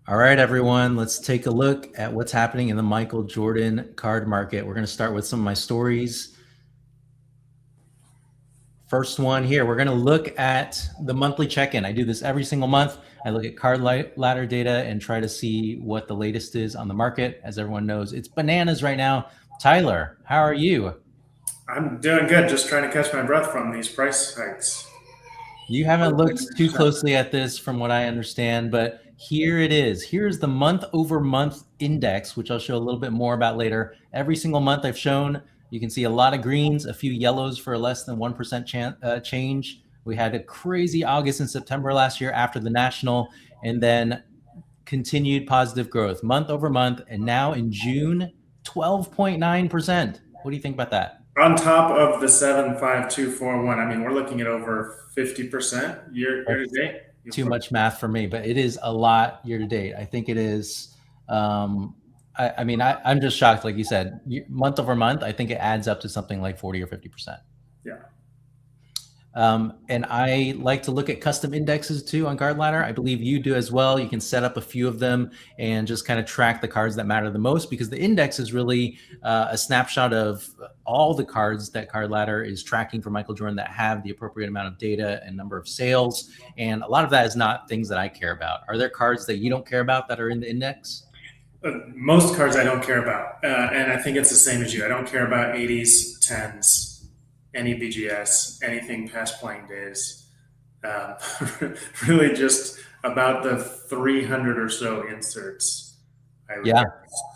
All right, everyone, let's take a look at what's happening in the Michael Jordan card market. We're going to start with some of my stories. First one here, we're going to look at the monthly check-in. I do this every single month. I look at card ladder data and try to see what the latest is on the market. As everyone knows, it's bananas right now. Tyler, how are you? I'm doing good, just trying to catch my breath from these price hikes. You haven't looked too closely at this from what I understand, but here it is. Here's the month over month index, which I'll show a little bit more about later. Every single month I've shown, you can see a lot of greens, a few yellows for less than 1% change. We had a crazy August and September last year after the national, and then continued positive growth month over month. And now in June, 12.9%. What do you think about that? On top of the 75241, I mean, we're looking at over 50% year to date. Too much math for me, but it is a lot year to date. I think it is. I'm just shocked. Like you said, month over month, I think it adds up to something like 40 or 50%. Yeah. And I like to look at custom indexes too on Card Ladder. I believe you do as well. You can set up a few of them and just kind of track the cards that matter the most, because the index is really a snapshot of all the cards that Card Ladder is tracking for Michael Jordan that have the appropriate amount of data and number of sales. And a lot of that is not things that I care about. Are there cards that you don't care about that are in the index? Most cards I don't care about. And I think it's the same as you. I don't care about 80s, 10s, any BGS, anything past playing days. Um, really just about the 300 or so inserts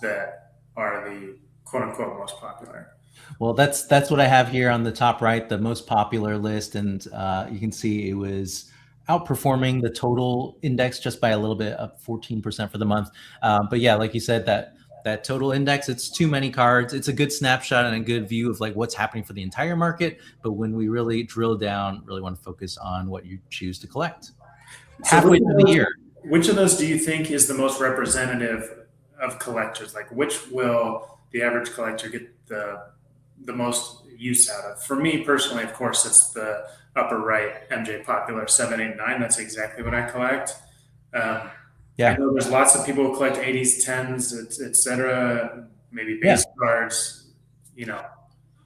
that are the quote unquote most popular. Well, that's what I have here on the top right, the most popular list, and you can see it was outperforming the total index just by a little bit, up 14% for the month. But yeah, like you said, that total index, it's too many cards. It's a good snapshot and a good view of like what's happening for the entire market. But when we really drill down, really want to focus on what you choose to collect. Halfway through the year. Which of those do you think is the most representative of collectors? Like, which will the average collector get the most use out of? For me personally, of course, it's the upper right MJ Popular 789. That's exactly what I collect. I know there's lots of people who collect 80s, 10s, etc. Maybe base cards,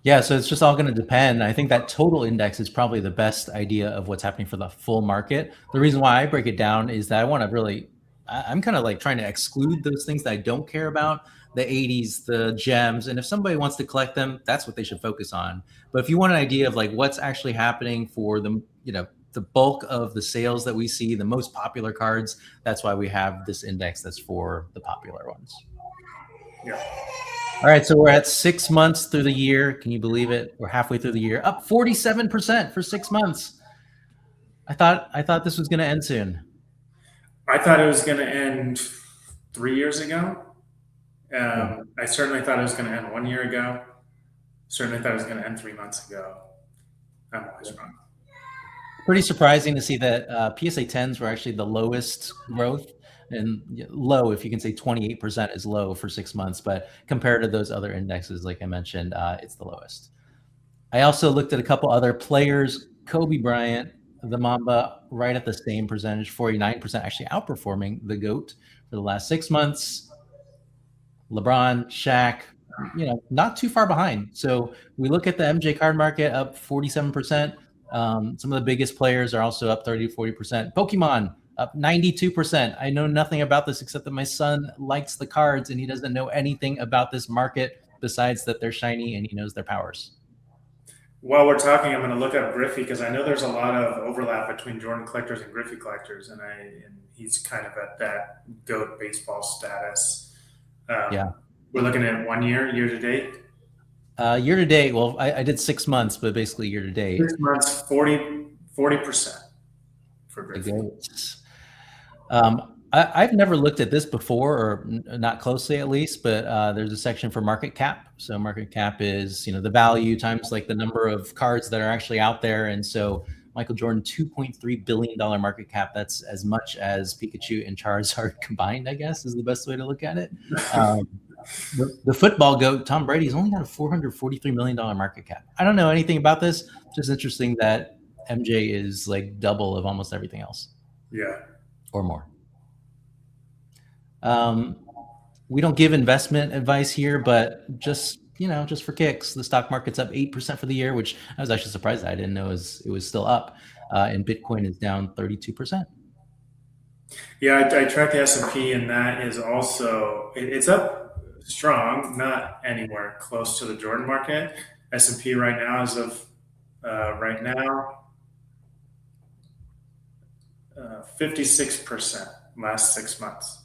Yeah, so it's just all going to depend. I think that total index is probably the best idea of what's happening for the full market. The reason why I break it down is that I want to really, I'm kind of like trying to exclude those things that I don't care about, the 80s, the gems. And if somebody wants to collect them, that's what they should focus on. But if you want an idea of like what's actually happening for the bulk of the sales that we see, the most popular cards, that's why we have this index that's for the popular ones. Yeah. All right, so we're at 6 months through the year. Can you believe it? We're halfway through the year, up 47% for 6 months. I thought this was going to end soon. I thought it was going to end 3 years ago. I certainly thought it was going to end 1 year ago. Certainly thought it was going to end 3 months ago. I'm always wrong. Pretty surprising to see that PSA 10s were actually the lowest growth. And low, if you can say 28% is low for 6 months, but compared to those other indexes, like I mentioned, it's the lowest. I also looked at a couple other players. Kobe Bryant, the Mamba, right at the same percentage, 49%, actually outperforming the GOAT for the last 6 months. LeBron, Shaq, not too far behind. So we look at the MJ card market up 47%. Some of the biggest players are also up 30 to 40%. Pokemon up 92%. I know nothing about this except that my son likes the cards and he doesn't know anything about this market besides that they're shiny and he knows their powers. While we're talking, I'm going to look up Griffey because I know there's a lot of overlap between Jordan collectors and Griffey collectors, and he's kind of at that GOAT baseball status. We're looking at 1 year to date. Year to date, well, I did 6 months, but basically year to date. 6 months, 40% for Griffey. I've never looked at this before, or not closely at least, but there's a section for market cap. So market cap is, the value times like the number of cards that are actually out there. And so Michael Jordan, $2.3 billion market cap. That's as much as Pikachu and Charizard combined, I guess, is the best way to look at it. The football GOAT, Tom Brady's only got a $443 million market cap. I don't know anything about this. It's just interesting that MJ is like double of almost everything else. Yeah. Or more. We don't give investment advice here, but just for kicks, the stock market's up 8% for the year, which I was actually surprised I didn't know it was still up, and Bitcoin is down 32%. Yeah, I track the S&P, and that is also it's up strong, not anywhere close to the Jordan market. S&P right now is of right now 56% last 6 months.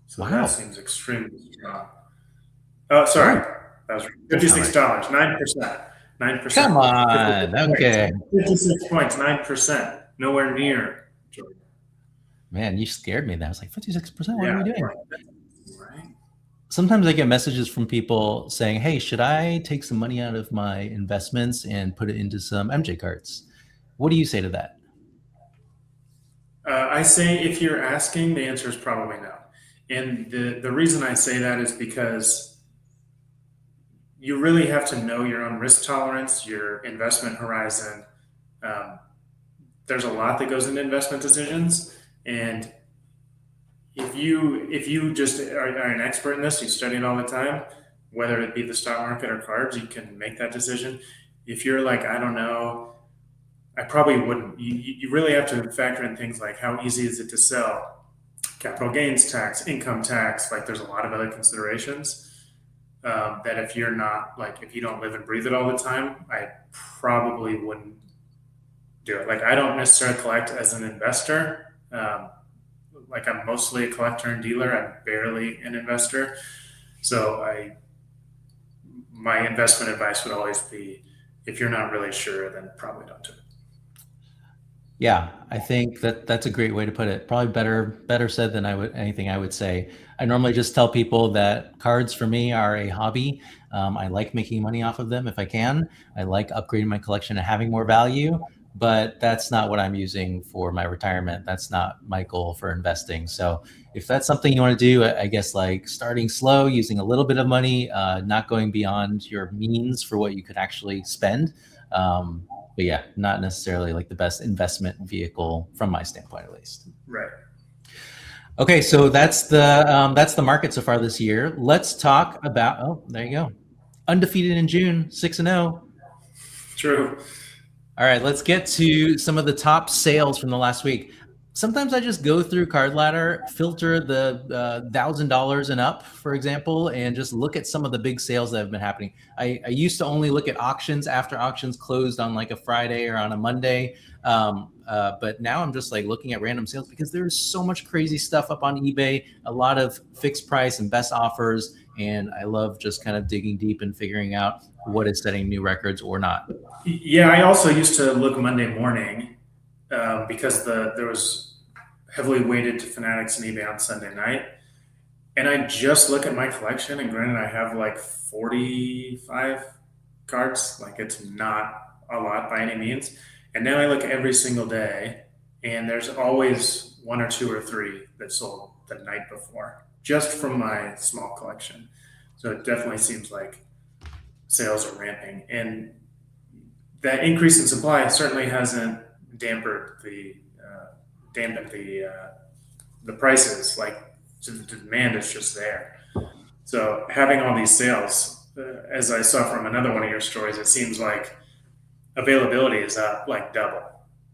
So that Wow. seems extremely strong. Oh, Oh, sorry, that was that's not right. $56, 9%, 9%, Come on. 56 points, Okay. 56 points, 9%, nowhere near Jordan. Man, you scared me. That was like 56%. What are Yeah, we doing? right. Sometimes I get messages from people saying, "Hey, should I take some money out of my investments and put it into some MJ cards?" What do you say to that? I say if you're asking, the answer is probably no. And the reason I say that is because you really have to know your own risk tolerance, your investment horizon. Um, there's a lot that goes into investment decisions, and if you just are an expert in this, you study it all the time, whether it be the stock market or cards, you can make that decision. If you're like, I don't know, I probably wouldn't. You really have to factor in things like how easy is it to sell, capital gains tax, income tax. Like there's a lot of other considerations that if you're not like if you don't live and breathe it all the time, I probably wouldn't do it. Like I don't necessarily collect as an investor. Like I'm mostly a collector and dealer. I'm barely an investor. So I my investment advice would always be if you're not really sure, then probably don't do it. Yeah, I think that's a great way to put it. Probably better said than anything I would say. I normally just tell people that cards for me are a hobby. I like making money off of them if I can. I like upgrading my collection and having more value, but that's not what I'm using for my retirement. That's not my goal for investing. So if that's something you want to do, I guess like starting slow, using a little bit of money, not going beyond your means for what you could actually spend. But yeah, not necessarily like the best investment vehicle from my standpoint, at least. Right. Okay, so that's the market so far this year. Let's talk about. Oh, there you go, undefeated in June, 6-0. True. All right, let's get to some of the top sales from the last week. Sometimes I just go through Card Ladder, filter the $1,000 and up, for example, and just look at some of the big sales that have been happening. I used to only look at auctions after auctions closed on like a Friday or on a Monday, but now I'm just like looking at random sales because there's so much crazy stuff up on eBay, a lot of fixed price and best offers, and I love just kind of digging deep and figuring out what is setting new records or not. Yeah, I also used to look Monday morning because there was heavily weighted to Fanatics and eBay on Sunday night, and I just look at my collection. And granted, I have like 45 cards. Like it's not a lot by any means. And now I look every single day, and there's always one or two or three that sold the night before, just from my small collection. So it definitely seems like sales are ramping, and that increase in supply certainly hasn't dampened the prices. Like the demand is just there. So having all these sales, as I saw from another one of your stories, it seems like availability is up like double,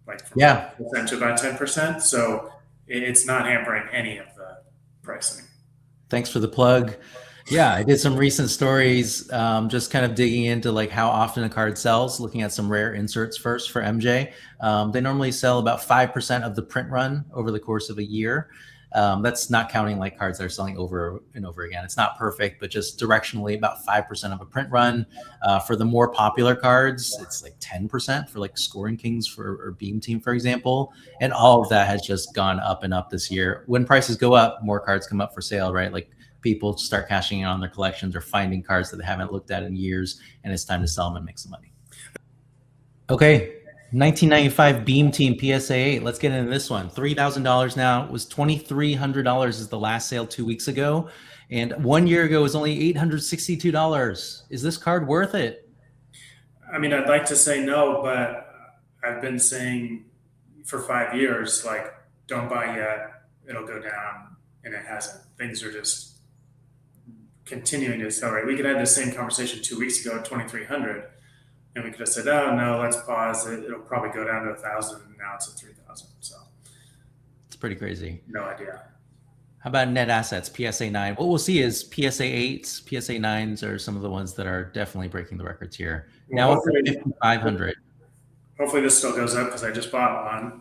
like from Yeah, 5% to about 10%. So it's not hampering any of the pricing. thanks for the plug. Yeah, I did some recent stories, just kind of digging into like how often a card sells, looking at some rare inserts first for MJ. They normally sell about 5% of the print run over the course of a year. That's not counting like cards that are selling over and over again. It's not perfect, but just directionally about 5% of a print run. For the more popular cards, it's like 10% for like Scoring Kings or Beam Team, for example. And all of that has just gone up and up this year. When prices go up, more cards come up for sale, right? Like people start cashing in on their collections or finding cards that they haven't looked at in years, and it's time to sell them and make some money. Okay, 1995 Beam Team PSA 8. Let's get into this one. $3,000 now. It was $2,300 is the last sale 2 weeks ago. And 1 year ago it was only $862. Is this card worth it? I mean, I'd like to say no, but I've been saying for 5 years, like, don't buy yet, it'll go down. and it hasn't. Things are just continuing to accelerate. We could have the same conversation 2 weeks ago at 2,300, and we could have said, "Oh no, let's pause it. It'll probably go down to 1,000." And now it's at 3,000. So It's pretty crazy. no idea. How about net assets, PSA 9? What we'll see is PSA 8s, PSA 9s are some of the ones that are definitely breaking the records here. Well, Now it's at 5,500. Hopefully this still goes up because I just bought one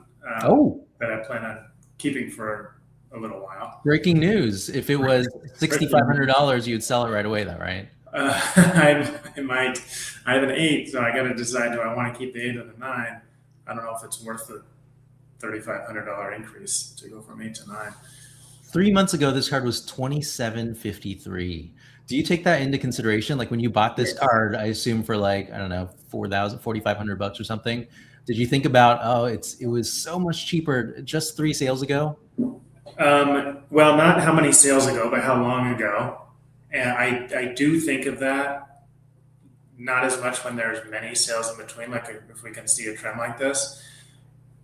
that I plan on keeping for a little while. Breaking news. If it was $6,500, you'd sell it right away though, right? I might. I have an 8, so I got to decide, do I want to keep the 8 or the 9? I don't know if it's worth the $3,500 increase to go from 8 to 9. 3 months ago, this card was $2,753. Do you take that into consideration? Like when you bought this card, I assume for like, I don't know, 4,000, 4,500 bucks or something. Did you think about, oh, it was so much cheaper just 3 sales ago? Well, not how many sales ago, but how long ago. And I do think of that, not as much when there's many sales in between, like if we can see a trend like this.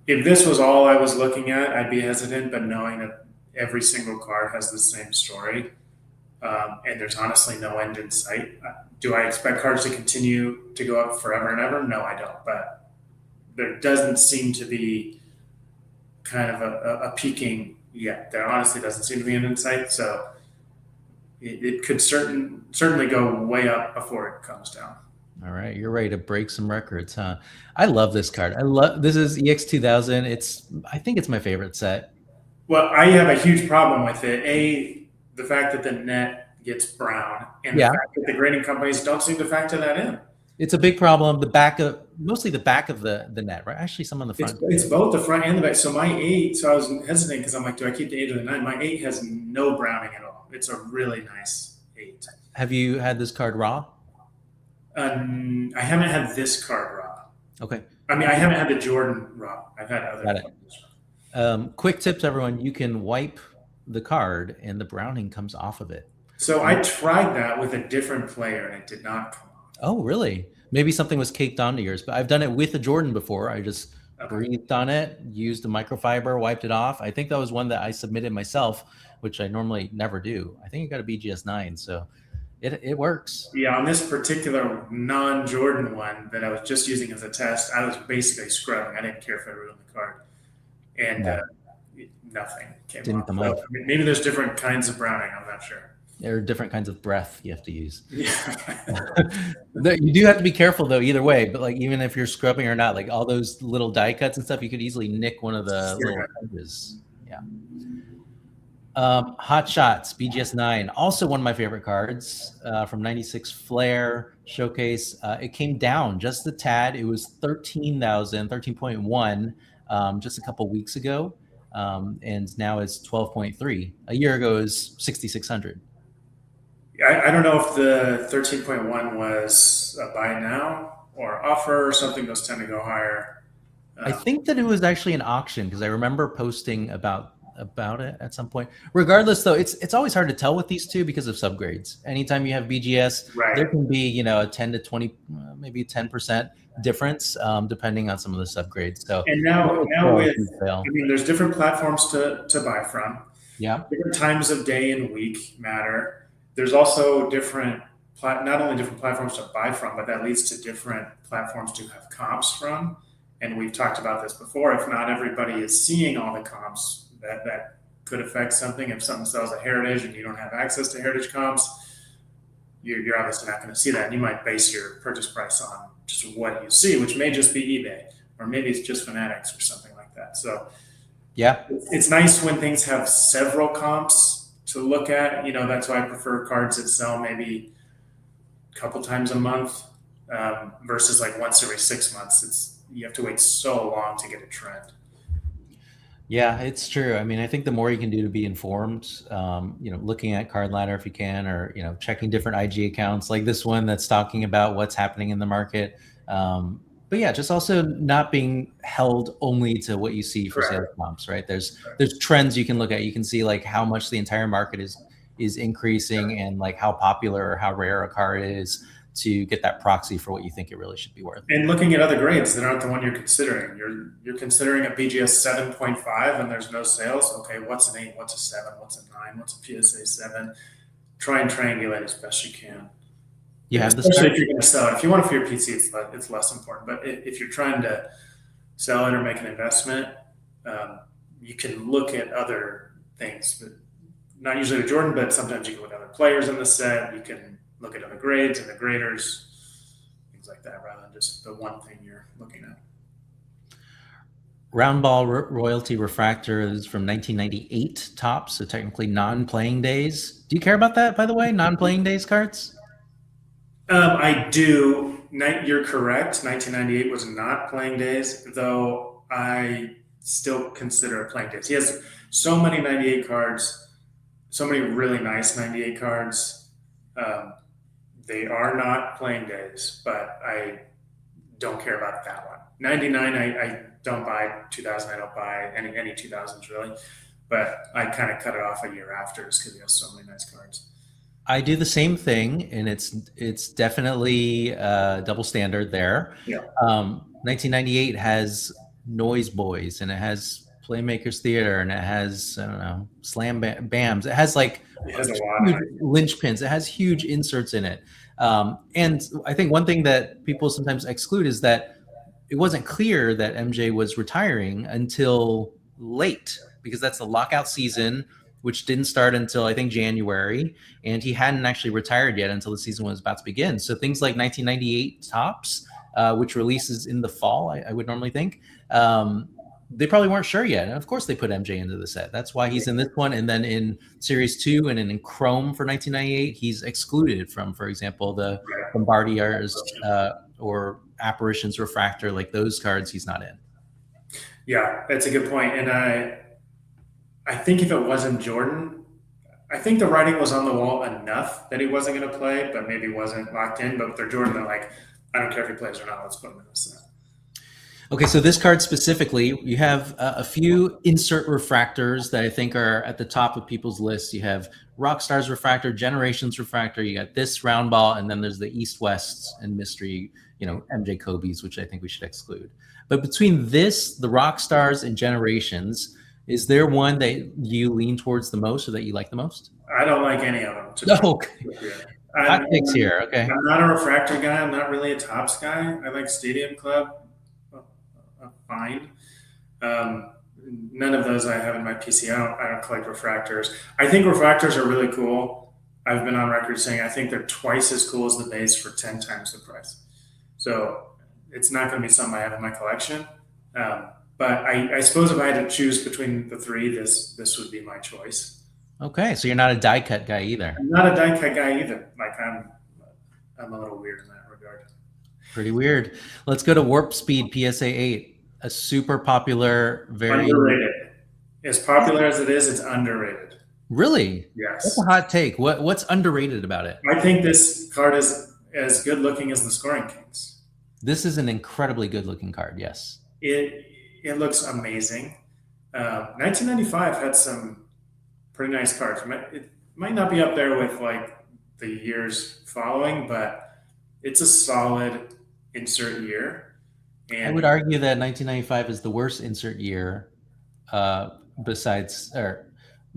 If this was all I was looking at, I'd be hesitant, but knowing that every single card has the same story, and there's honestly no end in sight. Do I expect cards to continue to go up forever and ever? No, I don't. But there doesn't seem to be kind of a peaking yet. There honestly doesn't seem to be an end in sight. So it could certainly go way up before it comes down. All right, you're ready to break some records, huh? I love this card. This is EX2000. I think it's my favorite set. Well, I have a huge problem with it. The fact that the net gets brown, and the fact that the grading companies don't seem to factor that in. It's a big problem. Mostly the back of the net, right? Actually, some on the front. It's both the front and the back. So my 8. So I was hesitant because I'm like, do I keep the 8 or the 9? My 8 has no browning at all. It's a really nice 8. Have you had this card raw? I haven't had this card raw. Okay. I mean, I haven't had the Jordan raw. I've had other. Got it. Quick tip to everyone: you can wipe the card, and the browning comes off of it. So I tried that with a different player, and it did not come off. Oh, really? Maybe something was caked onto yours, but I've done it with a Jordan before. I just breathed on it, used the microfiber, wiped it off. I think that was one that I submitted myself, which I normally never do. I think I got a BGS 9, so it works. Yeah, on this particular non-Jordan one that I was just using as a test, I was basically scrubbing. I didn't care if I ruined the card, and nothing Didn't come off. Maybe there's different kinds of browning. I'm not sure. There are different kinds of breath you have to use. Yeah. You do have to be careful though, either way. But like, even if you're scrubbing or not, like all those little die cuts and stuff, you could easily nick one of the little edges. Yeah. Hot Shots BGS 9, also one of my favorite cards from 96 Flair Showcase. It came down just a tad. It was 13.1 just a couple weeks ago, and now it's 12.3. A year ago it was 6,600. I don't know if the 13.1 was a buy now or offer or something. Those tend to go higher. I think that it was actually an auction because I remember posting about it at some point. Regardless, though, it's always hard to tell with these two because of subgrades. Anytime you have BGS, there can be a 10 to 20, maybe 10% difference depending on some of the subgrades. So and now with there's different platforms to buy from. Yeah, different times of day and week matter. There's also not only different platforms to buy from, but that leads to different platforms to have comps from. And we've talked about this before. If not everybody is seeing all the comps, that could affect something. If something sells at Heritage and you don't have access to Heritage comps, you're obviously not going to see that. And you might base your purchase price on just what you see, which may just be eBay, or maybe it's just Fanatics or something like that. So yeah, it's nice when things have several comps to look at. That's why I prefer cards that sell maybe a couple times a month versus like once every 6 months. You have to wait so long to get a trend. Yeah, it's true. I mean, I think the more you can do to be informed, looking at Card Ladder if you can, or checking different IG accounts like this one that's talking about what's happening in the market. But yeah, just also not being held only to what you see for sales comps, right? There's trends you can look at. You can see like how much the entire market is increasing and like how popular or how rare a card is. to get that proxy for what you think it really should be worth. And looking at other grades that aren't the one you're considering, you're considering a BGS 7.5 and there's no sales. Okay, what's an 8? What's a 7? What's a 9? What's a PSA 7? Try and triangulate as best you can. You have the Especially if you're going to sell it. If you want it for your PC, it's less important. But if you're trying to sell it or make an investment, you can look at other things. But not usually with Jordan, but sometimes you can look at other players in the set. You can look at other grades and the graders, things like that, rather than just the one thing you're looking at. Round ball royalty refractor is from 1998 tops, so technically non-playing days. Do you care about that, by the way? Non-playing days cards? I do. You're correct. 1998 was not playing days, though I still consider it playing days. He has so many 98 cards, so many really nice 98 cards. They are not playing days, but I don't care about that one. 99, I don't buy. 2000, I don't buy any 2000s really, but I kind of cut it off a year after just because he has so many nice cards. I do the same thing, and it's definitely double standard there. Yeah. 1998 has Noise Boys, and it has Playmakers Theater, and it has, I don't know, Slam Bams. It has like It has a lot huge of linchpins. It has huge inserts in it. And I think one thing that people sometimes exclude is that it wasn't clear that MJ was retiring until late, because that's the lockout season, which didn't start until I think January, and he hadn't actually retired yet until the season was about to begin. So things like 1998 Tops, which releases in the fall, I would normally think, they probably weren't sure yet. And of course they put MJ into the set. That's why he's in this one. And then in Series 2 and in Chrome for 1998, he's excluded from, for example, the Bombardiers or Apparitions Refractor, like those cards he's not in. Yeah, that's a good point. And I think if it wasn't Jordan, I think the writing was on the wall enough that he wasn't going to play, but maybe wasn't locked in. But with their Jordan, they're like, I don't care if he plays or not. Let's put him in the set. Okay, so this card specifically, you have a few insert refractors that I think are at the top of people's lists. You have Rockstar's Refractor, Generations Refractor, you got this round ball, and then there's the East-West and Mystery, MJ Kobe's, which I think we should exclude. But between this, the Rockstars, and Generations, is there one that you lean towards the most or that you like the most? I don't like any of them. No. Hot takes here, okay. I'm not a refractor guy. I'm not really a Tops guy. I like Stadium Club. Fine. None of those I have in my PC. I don't collect refractors. I think refractors are really cool. I've been on record saying I think they're twice as cool as the base for 10 times the price. So it's not going to be something I have in my collection. But I suppose if I had to choose between the three, this would be my choice. Okay, so you're not a die cut guy either. I'm not a die cut guy either. Like I'm a little weird in that regard. Pretty weird. Let's go to Warp Speed PSA 8. A super popular, very underrated. As popular as it is, it's underrated. Really? Yes. That's a hot take. What's underrated about it? I think this card is as good looking as the Scoring Kings. This is an incredibly good looking card. Yes. It looks amazing. 1995 had some pretty nice cards. It might not be up there with like the years following, but it's a solid insert year. And I would argue that 1995 is the worst insert year,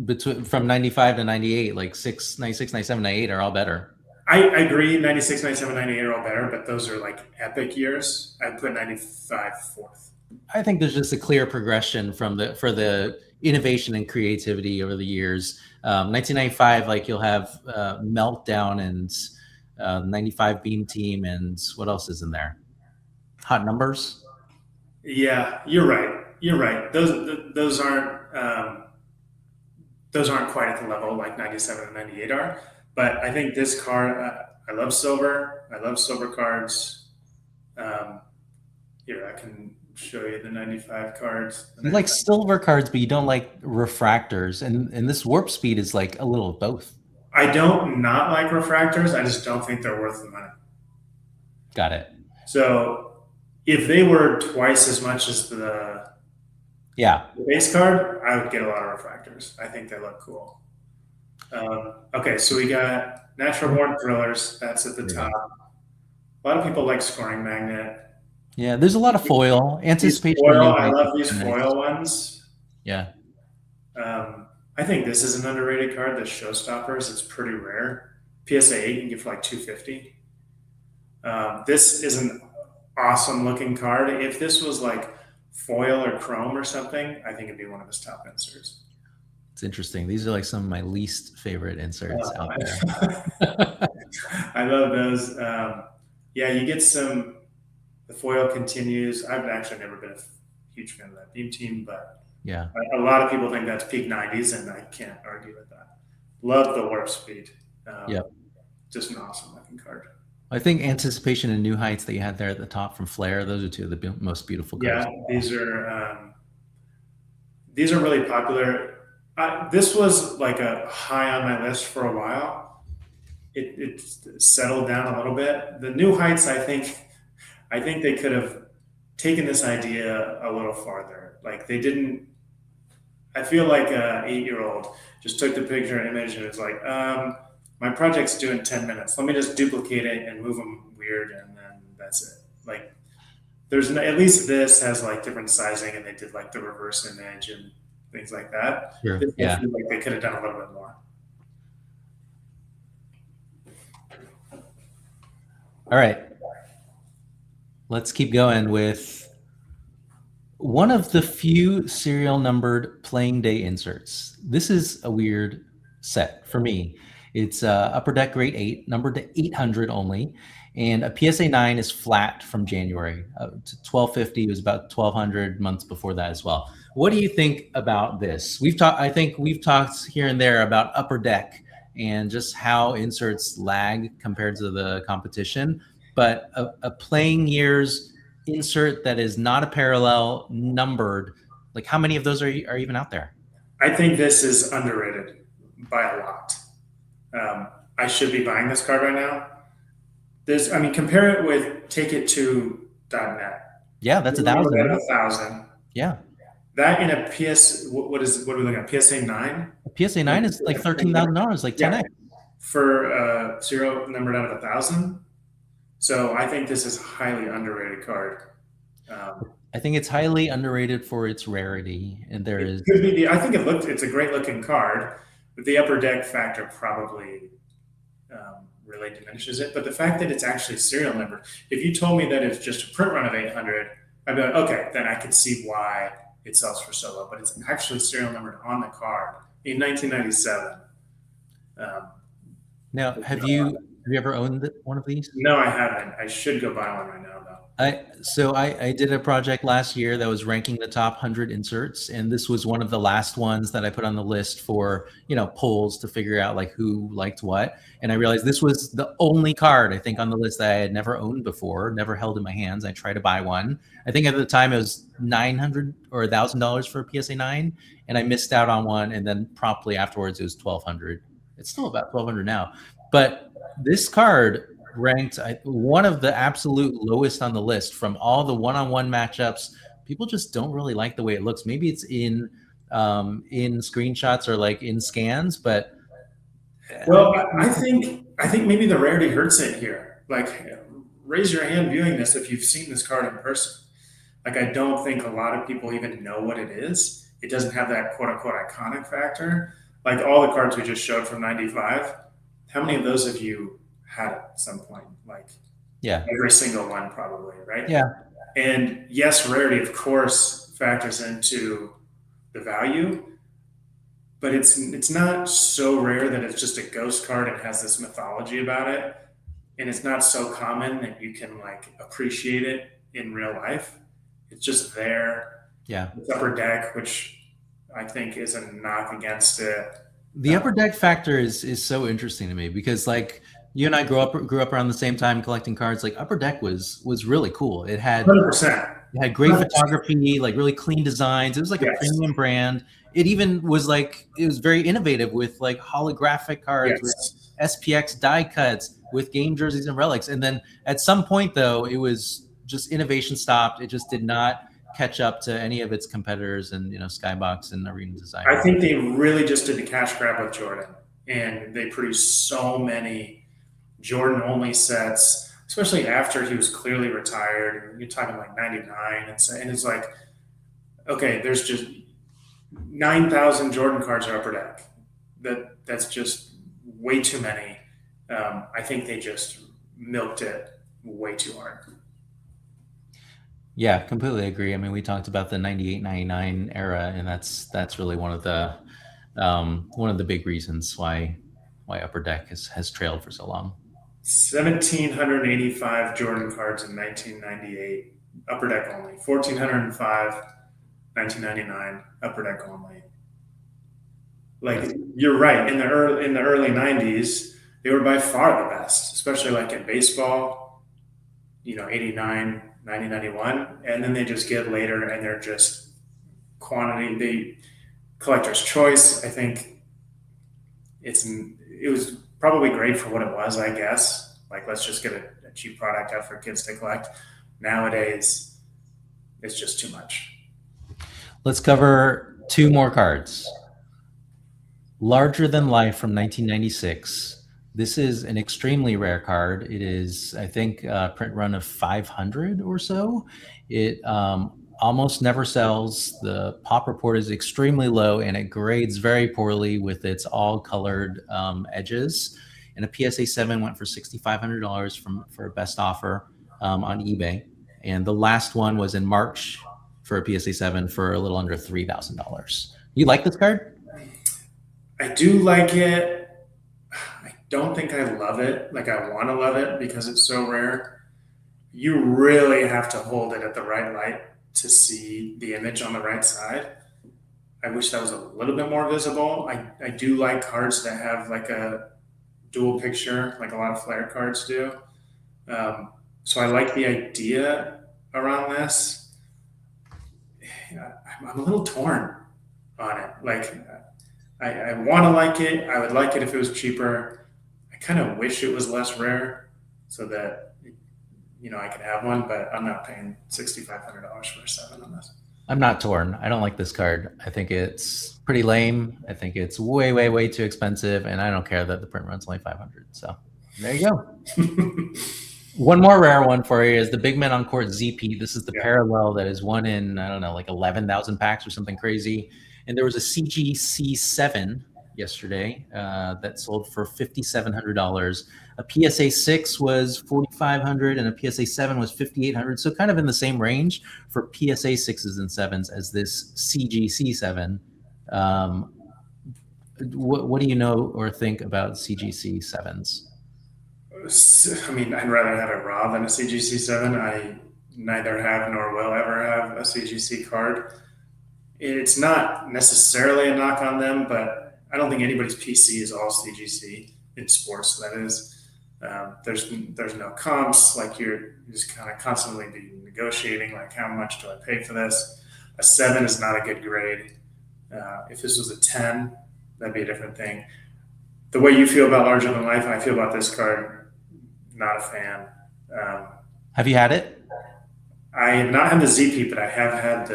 between from 95 to 98. Like 96, 97, 98 are all better. I agree. 96, 97, 98 are all better, but those are like epic years. I'd put 95 fourth. I think there's just a clear progression for the innovation and creativity over the years. 1995, like you'll have Meltdown and 95 Beam Team, and what else is in there? Hot Numbers. Yeah, you're right. You're right. Those aren't quite at the level like 97 and 98 are. But I think this card, I love silver. I love silver cards. Here, I can show you the 95 cards. You like silver cards, but you don't like refractors. And this Warp Speed is like a little of both. I don't not like refractors. I just don't think they're worth the money. Got it. So if they were twice as much as the base card, I would get a lot of refractors. I think they look cool. Okay, so we got Natural Born Thrillers. That's at the top. A lot of people like scoring magnet. Yeah, there's a lot of foil These anticipation and foil, new I heights. love these Is foil nice. ones. Yeah, I think this is an underrated card. The Showstoppers. It's pretty rare. PSA 8 you can get for like 250. This is an awesome looking card. If this was like foil or chrome or something, I think it'd be one of his top inserts. it's interesting. These are like some of my least favorite inserts out there. I love those. Yeah, you get some. The foil continues. I've actually never been a huge fan of that beam team, but Yeah. a lot of people think that's peak 90s, and I can't argue with that. Love the warp speed. Yeah. Just an awesome looking card. I think anticipation and new heights that you had there at the top from Flare, those are two of the most beautiful cards. Yeah, these are really popular. This was like a high on my list for a while. It settled down a little bit. The new heights, I think they could have taken this idea a little farther. Like they didn't. I feel like an 8-year old just took the picture and image and it's like, my project's due in 10 minutes. Let me just duplicate it and move them weird, and then that's it. Like there's at least this has like different sizing, and they did like the reverse image and things like that. Sure. This I Yeah. feel like they could have done a little bit more. All right. Let's keep going with one of the few serial numbered playing day inserts. This is a weird set for me. It's Upper Deck Grade 8, numbered to 800 only, and a PSA 9 is flat from January to 1250. It was about 1200 months before that as well. What do you think about this? I think we've talked here and there about Upper Deck and just how inserts lag compared to the competition, but a playing year's insert that is not a parallel numbered, like how many of those are even out there? I think this is underrated by a lot. I should be buying this card right now. I mean, compare it with Take It to .net. Yeah, that's At 1,000. 1,000. Yeah, That in a what are we looking at? PSA 9? a PSA 9 is like $13,000, like 10x. For serial numbered out of 1,000. So I think this is a highly underrated card. I think it's highly underrated for its rarity, and there is. Could be I think it's a great looking card, but the upper deck factor probably really diminishes it. But the fact that it's actually serial numbered, if you told me that it's just a print run of 800, I'd be like, okay, then I could see why it sells for so low. But it's actually serial numbered on the card in 1997. Now, have you ever owned one of these? No, I haven't. I should go buy one right now, though. I did a project last year that was ranking the top 100 inserts, and this was one of the last ones that I put on the list for polls to figure out like who liked what. And I realized this was the only card I think on the list that I had never owned before, never held in my hands. I tried to buy one. I think at the time it was $900 or $1,000 for a PSA 9, and I missed out on one. And then promptly afterwards it was 1,200. It's still about 1,200 now, but this card ranked one of the absolute lowest on the list from all the one-on-one matchups. People just don't really like the way it looks. Maybe it's in screenshots or like in scans, but well, I think maybe the rarity hurts it here. Like, raise your hand viewing this if you've seen this card in person. Like, I don't think a lot of people even know what it is. It doesn't have that quote unquote iconic factor. Like all the cards we just showed from '95. How many of those have you had at some point? Like, yeah, every single one probably, right? Yeah. And yes, rarity of course factors into the value, but it's not so rare that it's just a ghost card and has this mythology about it, and it's not so common that you can like appreciate it in real life. It's just there. Yeah. It's upper deck, which I think is a knock against it. The upper deck factor is so interesting to me because like you and I grew up around the same time collecting cards. Like Upper Deck was really cool. It had 100%. It had great photography, like really clean designs. It was like a premium brand. It even was like, it was very innovative with like holographic cards, with SPX die cuts, with game jerseys and relics. And then at some point though, it was just innovation stopped. It just did not catch up to any of its competitors and, Skybox and Arena Design. I think they really just did the cash grab with Jordan, and they produced so many Jordan only sets, especially after he was clearly retired. And you're talking like 99, and it's like, okay, there's just 9,000 Jordan cards are upper deck. That's just way too many. I think they just milked it way too hard. Yeah, completely agree. I mean, we talked about the 98, 99 era, and that's really one of the big reasons why Upper Deck has trailed for so long. 1,785 Jordan cards in 1998, upper deck only. 1,405, 1999, upper deck only. That's Like you're right. In the early 90s, they were by far the best, especially like in baseball. 89, 90, 91, and then they just get later, and they're just quantity. They collector's choice. I think it was probably great for what it was. I guess like let's just get a cheap product out for kids to collect. Nowadays, it's just too much. Let's cover two more cards. Larger Than Life from 1996. This is an extremely rare card. It is, I think, a print run of 500 or so. It almost never sells. The pop report is extremely low, and it grades very poorly with its all colored edges. And a PSA 7 went for $6,500 for a best offer on eBay. And the last one was in March for a PSA 7 for a little under $3,000. You like this card? I do like it. I don't think I love it. Like I want to love it because it's so rare. You really have to hold it at the right light to see the image on the right side. I wish that was a little bit more visible. I do like cards that have like a dual picture, like a lot of flare cards do. So I like the idea around this. Yeah, I'm a little torn on it. Like I want to like it. I would like it if it was cheaper. I kind of wish it was less rare so that I could have one, but I'm not paying $6,500 for a 7 on this. I'm not torn. I don't like this card. I think it's pretty lame. I think it's way, way, way too expensive, and I don't care that the print run's only 500. So there you go. One more rare one for you is the Big Men on Court ZP. This is the parallel that is one in, I don't know, like 11,000 packs or something crazy. And there was a CGC7 yesterday that sold for $5,700. A PSA 6 was $4,500 and a PSA 7 was $5,800. So kind of in the same range for PSA 6s and 7s as this CGC7. What do you know or think about CGC 7s? I mean, I'd rather have it raw than a CGC7. I neither have nor will ever have a CGC card. It's not necessarily a knock on them, but I don't think anybody's PC is all CGC in sports. That is, there's no comps. Like you're just kind of constantly be negotiating. Like how much do I pay for this? A 7 is not a good grade. If this was a 10, that'd be a different thing. The way you feel about Larger Than Life, I feel about this card. Not a fan. Have you had it? I have not had the ZP, but I have had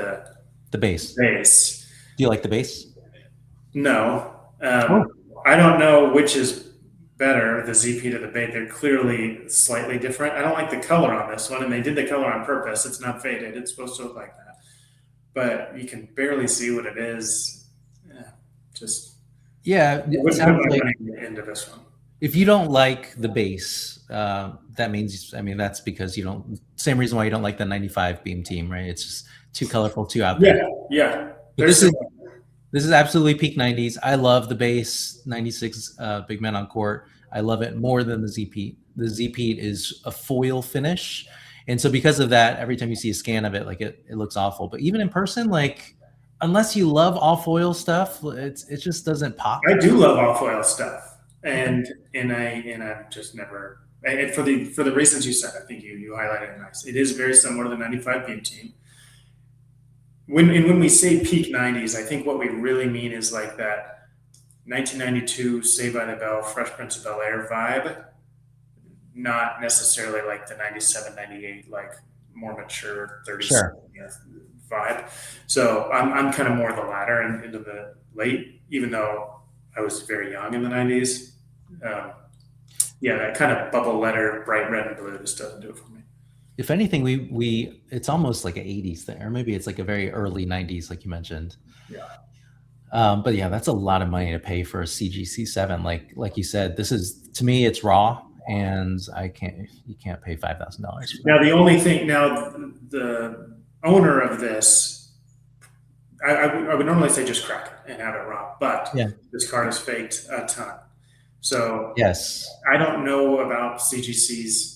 the base. Base. Do you like the base? No. I don't know which is better, the ZP to the base. They're clearly slightly different. I don't like the color on this one, and they did the color on purpose. It's not faded. It's supposed to look like that. But you can barely see what it is. It sounds like into this one. If you don't like the base, that means, that's because you don't, same reason why you don't like the 95 beam team, right? It's just too colorful, too out there. Yeah. But this is absolutely peak 90s. I love the base 96 Big Men on Court. I love it more than the ZP. The ZP is a foil finish. And so because of that, every time you see a scan of it, like it looks awful. But even in person, like, unless you love all foil stuff, it just doesn't pop. I do love all foil stuff. And I've just never, and for the reasons you said, I think you highlighted it nice. It is very similar to the 95 beam team. When we say peak 90s, I think what we really mean is like that 1992 Saved by the Bell, Fresh Prince of Bel-Air vibe, not necessarily like the 97, 98, like more mature 30s vibe. So I'm kind of more the latter and into the late, even though I was very young in the 90s. Yeah, that kind of bubble letter, bright red and blue just doesn't do it for me. If anything, we it's almost like an 80s thing, or maybe it's like a very early 90s, like you mentioned. Yeah. But yeah, that's a lot of money to pay for a CGC7. Like you said, this is, to me, it's raw, and you can't pay $5,000 for Now that. the only thing now the owner of this, I would normally say just crack it and have it raw, but Yeah. this card is faked a ton. So Yes. I don't know about CGC's,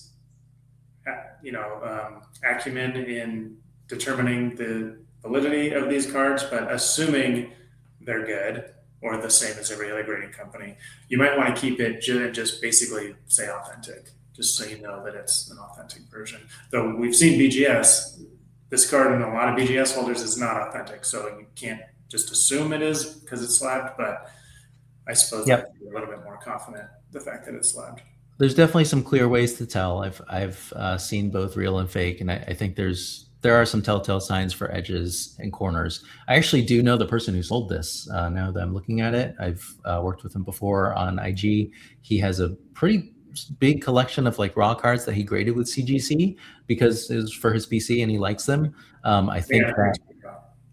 acumen in determining the validity of these cards, but assuming they're good or the same as every other grading company, you might want to keep it just basically say authentic, just so you know that it's an authentic version. Though we've seen BGS, this card in a lot of BGS holders is not authentic, so you can't just assume it is because it's slabbed. But I suppose I Yep. feel a little bit more confident the fact that it's slabbed. There's definitely some clear ways to tell. I've seen both real and fake, and I think there are some telltale signs for edges and corners. I actually do know the person who sold this. Now that I'm looking at it, I've worked with him before on IG. He has a pretty big collection of like raw cards that he graded with CGC because it was for his PC and he likes them. I think Yeah,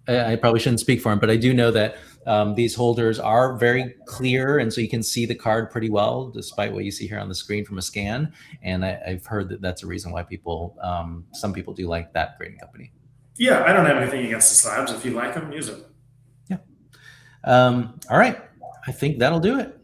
that I probably shouldn't speak for him, but I do know that these holders are very clear, and so you can see the card pretty well, despite what you see here on the screen from a scan. And I've heard that that's a reason why some people do like that grading company. yeah, I don't have anything against the slabs. If you like them, use them. Yeah. All right. I think that'll do it.